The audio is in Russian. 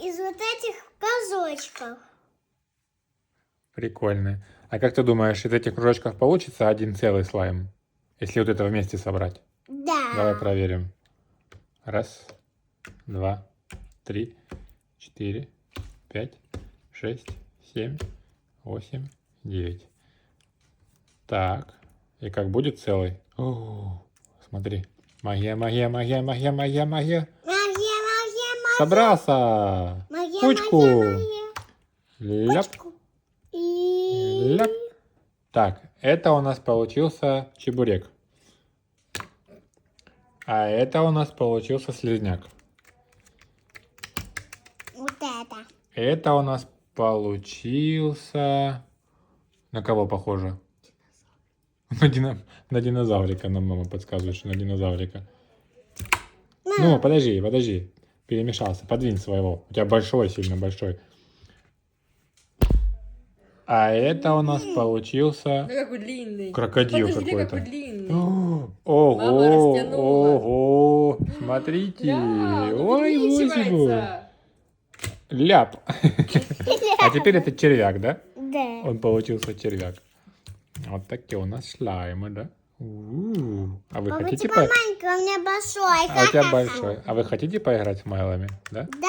из вот этих козочков. Прикольно. А как ты думаешь, из этих кружочков получится один целый слайм? Если вот это вместе собрать? Да. Давай проверим. Раз, два, три, 4, 5, 6, 7, 8, 9. Так. И как будет целый? О, смотри. Магия, магия, магия, магия, магия, магия. Магия, магия, магия. Собрался. Магия, Кучку. магия, магия. Ляп, Кучку. И... ляп. Так, это у нас получился чебурек. А это у нас получился слизняк. Вот это. Это у нас получился... На кого похоже? На динозаврика нам мама подсказывает, что на динозаврика. Ну, подожди. Перемешался. Подвинь своего. У тебя большой, сильно большой. А это у нас получился Ну какой длинный. крокодил Подожди, какой-то. какой длинный. Мама Ого, растянула. ого, смотрите. Да, он Ой, боже мой. увеличивается. Ляп. А теперь это червяк, да? Да. Он получился червяк. Вот такие у нас слаймы, да? А вы Папа, хотите типа маленький, у меня большой. А у тебя большой. А вы хотите поиграть с майлами, да? Да.